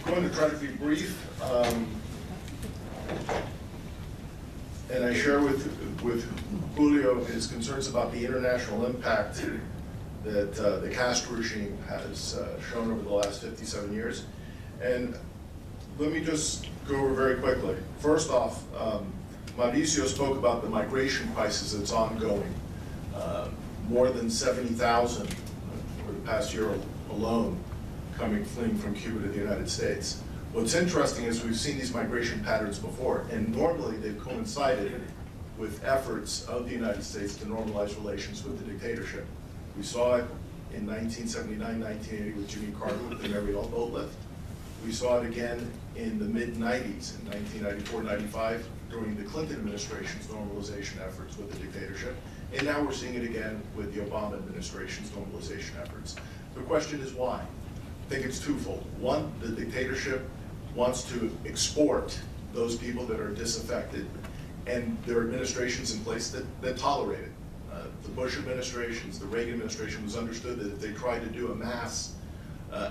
going to try to be brief, and I share with Julio his concerns about the international impact that the Castro regime has shown over the last 57 years. And let me just go over very quickly. First off, Mauricio spoke about the migration crisis that's ongoing. More than 70,000 for the past year alone fleeing from Cuba to the United States. What's interesting is we've seen these migration patterns before, and normally they've coincided with efforts of the United States to normalize relations with the dictatorship. We saw it in 1979, 1980 with Jimmy Carter with the Mariel boat lift. We saw it again in the mid-90s, in 1994, 95, during the Clinton administration's normalization efforts with the dictatorship. And now we're seeing it again with the Obama administration's normalization efforts. The question is why? I think it's twofold. One, the dictatorship wants to export those people that are disaffected, and there are administrations in place that tolerate it. The Bush administrations, the Reagan administration was understood that if they tried to do a mass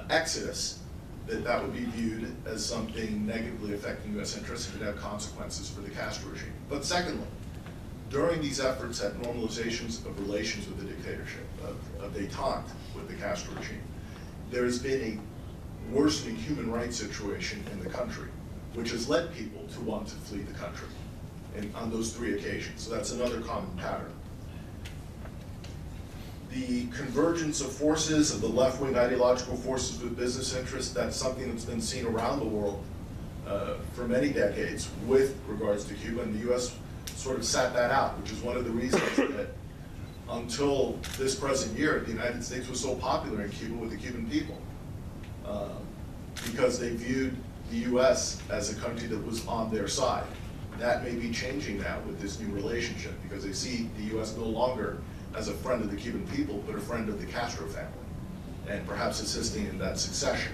exodus, that would be viewed as something negatively affecting U.S. interests and could have consequences for the Castro regime. But secondly, during these efforts at normalizations of relations with the dictatorship, of détente with the Castro regime, there has been a worsening human rights situation in the country, which has led people to want to flee the country on those three occasions. So that's another common pattern. The convergence of forces, of the left-wing ideological forces with business interests, that's something that's been seen around the world for many decades with regards to Cuba, and the U.S. sort of sat that out, which is one of the reasons that until this present year, the United States was so popular in Cuba with the Cuban people, because they viewed the U.S. as a country that was on their side. That may be changing now with this new relationship, because they see the U.S. no longer as a friend of the Cuban people, but a friend of the Castro family, and perhaps assisting in that succession.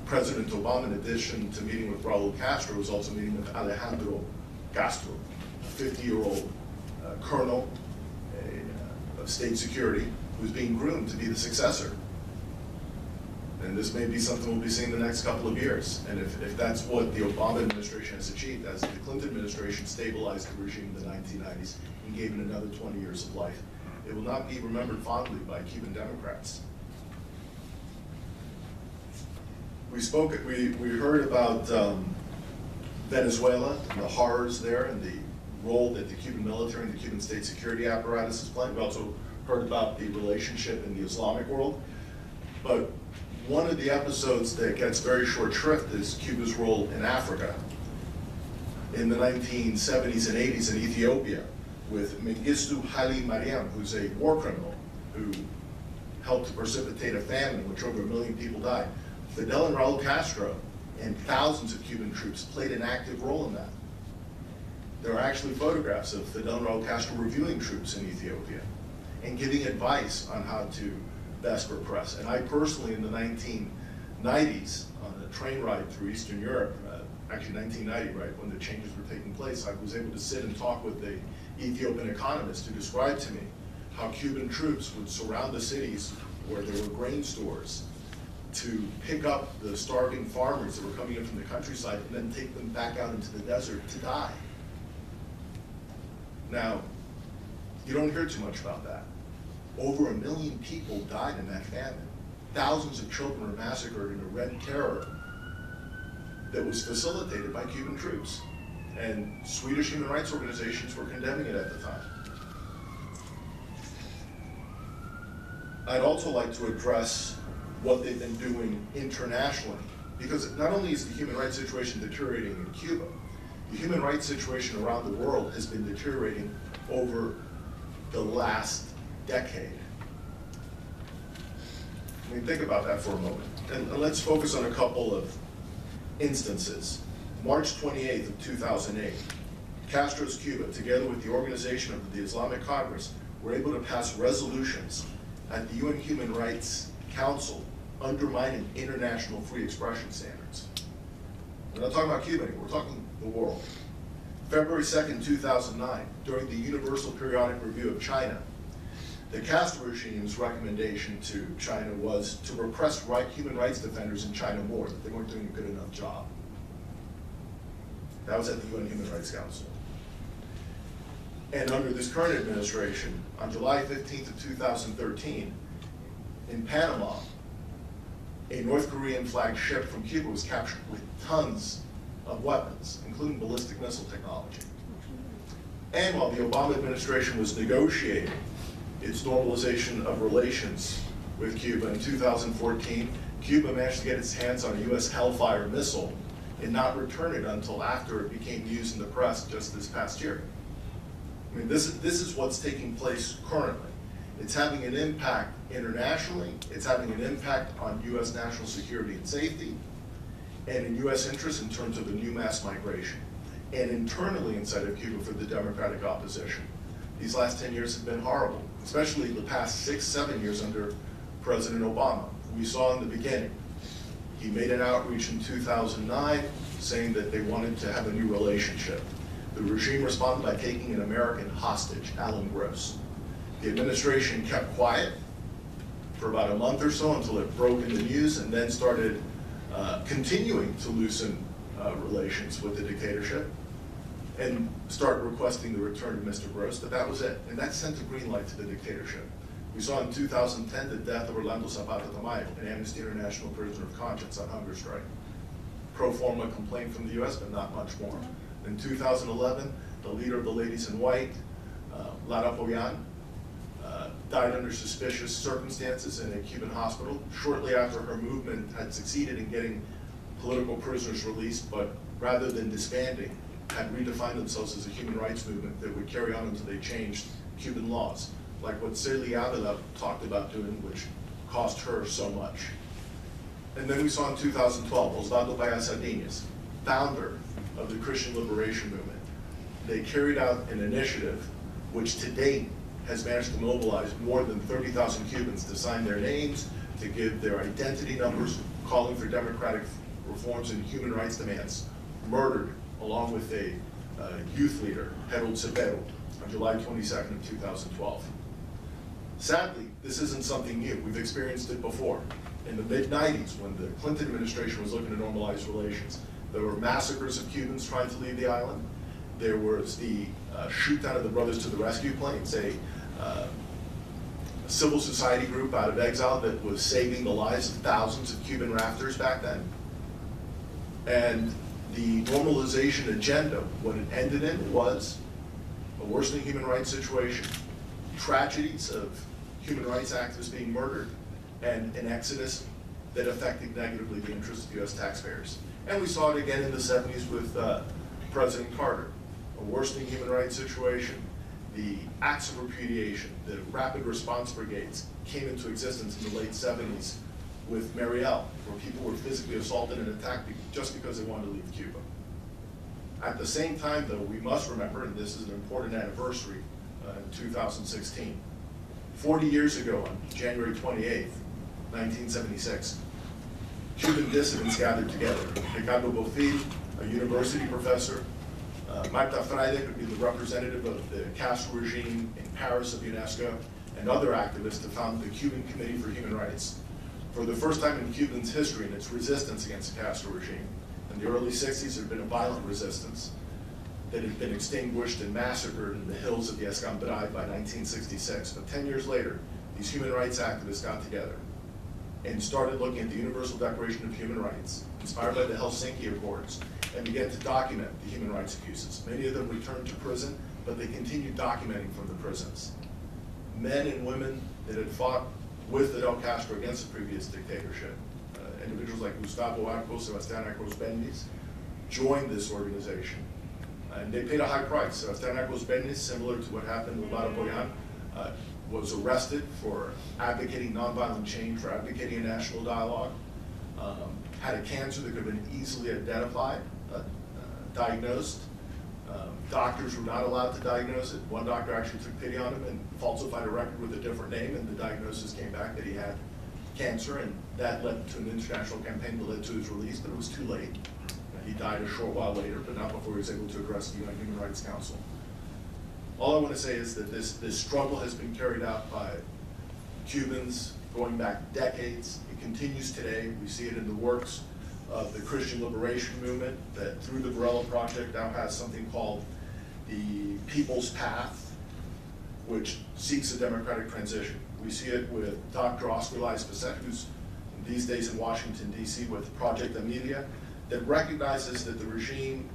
President Obama, in addition to meeting with Raul Castro, was also meeting with Alejandro Castro, a 50-year-old colonel of state security who's being groomed to be the successor. And this may be something we'll be seeing the next couple of years. And if that's what the Obama administration has achieved, as the Clinton administration stabilized the regime in the 1990s and gave it another 20 years of life, it will not be remembered fondly by Cuban Democrats. We heard about Venezuela, and the horrors there, and the role that the Cuban military and the Cuban state security apparatus is playing. We also heard about the relationship in the Islamic world. But one of the episodes that gets very short shrift is Cuba's role in Africa. In the 1970s and 80s in Ethiopia, with Mengistu Haile Mariam, who's a war criminal who helped to precipitate a famine in which over 1 million people died. Fidel and Raul Castro and thousands of Cuban troops played an active role in that. There are actually photographs of Fidel and Raul Castro reviewing troops in Ethiopia and giving advice on how to best repress. And I personally, in the 1990s, on a train ride through Eastern Europe, actually 1990, right, when the changes were taking place, I was able to sit and talk with the Ethiopian economist who described to me how Cuban troops would surround the cities where there were grain stores to pick up the starving farmers that were coming in from the countryside and then take them back out into the desert to die. Now, you don't hear too much about that. Over 1 million people died in that famine. Thousands of children were massacred in a Red Terror that was facilitated by Cuban troops. And Swedish human rights organizations were condemning it at the time. I'd also like to address what they've been doing internationally, because not only is the human rights situation deteriorating in Cuba, the human rights situation around the world has been deteriorating over the last decade. I mean, think about that for a moment. And let's focus on a couple of instances. March 28th of 2008, Castro's Cuba, together with the Organization of the Islamic Congress, were able to pass resolutions at the UN Human Rights Council undermining international free expression standards. We're not talking about Cuba anymore, we're talking the world. February 2nd, 2009, during the Universal Periodic Review of China, The Castro regime's recommendation to China was to repress human rights defenders in China more, that they weren't doing a good enough job. That was at the UN Human Rights Council. And under this current administration, on July 15th of 2013, in Panama, a North Korean flagged ship from Cuba was captured with tons of weapons, including ballistic missile technology. And while the Obama administration was negotiating its normalization of relations with Cuba in 2014, Cuba managed to get its hands on a US Hellfire missile and not return it until after it became news in the press just this past year. I mean, this is what's taking place currently. It's having an impact internationally, it's having an impact on US national security and safety, and in US interests in terms of a new mass migration, and internally inside of Cuba for the democratic opposition. These last 10 years have been horrible, especially the past 6, 7 years under President Obama. We saw in the beginning, he made an outreach in 2009 saying that they wanted to have a new relationship. The regime responded by taking an American hostage, Alan Gross. The administration kept quiet for about a month or so until it broke in the news, and then started continuing to loosen relations with the dictatorship and start requesting the return of Mr. Gross, but that was it. And that sent a green light to the dictatorship. We saw in 2010 the death of Orlando Zapata Tamayo, an Amnesty International prisoner of conscience on hunger strike. Pro forma complaint from the US, but not much more. In 2011, the leader of the Ladies in White, Lara Poyan, died under suspicious circumstances in a Cuban hospital shortly after her movement had succeeded in getting political prisoners released, but rather than disbanding, had redefined themselves as a human rights movement that would carry on until they changed Cuban laws, like what Sirley Ávila talked about doing, which cost her so much. And then we saw in 2012, Osvaldo Payá Sardinhas, founder of the Christian Liberation Movement. They carried out an initiative which to date has managed to mobilize more than 30,000 Cubans to sign their names, to give their identity numbers, calling for democratic reforms and human rights demands, murdered along with a youth leader, Harold Cepero, on July 22nd of 2012. Sadly, this isn't something new. We've experienced it before. In the mid-90s, when the Clinton administration was looking to normalize relations, there were massacres of Cubans trying to leave the island. There was the shoot down of the Brothers to the Rescue planes, a civil society group out of exile that was saving the lives of thousands of Cuban rafters back then. And the normalization agenda, what it ended in was a worsening human rights situation, tragedies of human rights activists being murdered, and an exodus that affected negatively the interests of US taxpayers. And we saw it again in the 70s with President Carter, a worsening human rights situation. The acts of repudiation, the rapid response brigades came into existence in the late 70s with Mariel, where people were physically assaulted and attacked just because they wanted to leave Cuba. At the same time, though, we must remember, and this is an important anniversary in 2016, 40 years ago on January 28th, 1976, Cuban dissidents gathered together. Ricardo Bofill, a university professor, Marta Fraile, who would be the representative of the Castro regime in Paris of UNESCO, and other activists to found the Cuban Committee for Human Rights. For the first time in Cuba's history in its resistance against the Castro regime, in the early 60s, there had been a violent resistance that had been extinguished and massacred in the hills of the Escambray by 1966. But 10 years later, these human rights activists got together and started looking at the Universal Declaration of Human Rights, inspired by the Helsinki Accords, and began to document the human rights abuses. Many of them returned to prison, but they continued documenting from the prisons. Men and women that had fought with Fidel Castro against the previous dictatorship, individuals like Gustavo Arcos, Sebastián Arcos Bendis, joined this organization. And they paid a high price. Sebastián Arcos Bendis, similar to what happened with Lara Poyan, was arrested for advocating nonviolent change, for advocating a national dialogue, had a cancer that could have been easily identified, diagnosed. Doctors were not allowed to diagnose it. One doctor actually took pity on him and falsified a record with a different name, and the diagnosis came back that he had cancer, and that led to an international campaign that led to his release, but it was too late. He died a short while later, but not before he was able to address the UN Human Rights Council. All I want to say is that this struggle has been carried out by Cubans going back decades. It continues today. We see it in the works of the Christian liberation movement that through the Varela Project now has something called the People's Path, which seeks a democratic transition. We see it with Dr. Oscar Laez-Passet, who's these days in Washington, D.C. with Project Amelia, that recognizes that the regime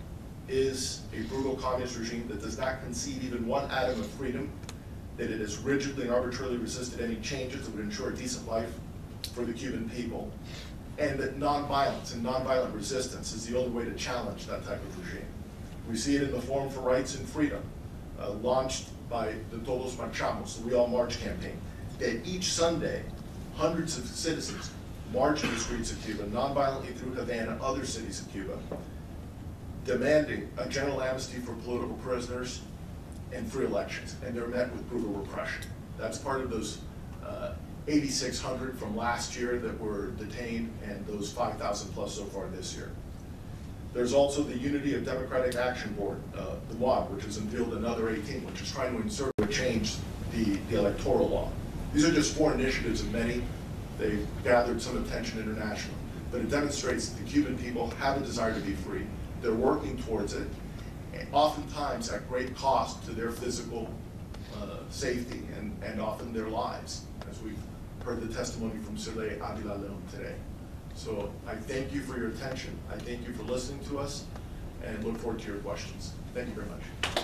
is a brutal communist regime that does not concede even one atom of freedom, that it has rigidly and arbitrarily resisted any changes that would ensure a decent life for the Cuban people, and that nonviolence and nonviolent resistance is the only way to challenge that type of regime. We see it in the Forum for Rights and Freedom, launched by the Todos Marchamos, the We All March campaign, that each Sunday, hundreds of citizens march in the streets of Cuba, nonviolently through Havana and other cities of Cuba, demanding a general amnesty for political prisoners and free elections, and they're met with brutal repression. That's part of those 8,600 from last year that were detained, and those 5,000 plus so far this year. There's also the Unity of Democratic Action Board, the WAD, which has unveiled another 18, which is trying to insert or change the electoral law. These are just 4 initiatives of many. They've gathered some attention internationally, but it demonstrates that the Cuban people have a desire to be free. They're working towards it, and oftentimes at great cost to their physical safety and often their lives, as we've heard the testimony from Sirley Ávila León today. So I thank you for your attention. I thank you for listening to us, and look forward to your questions. Thank you very much.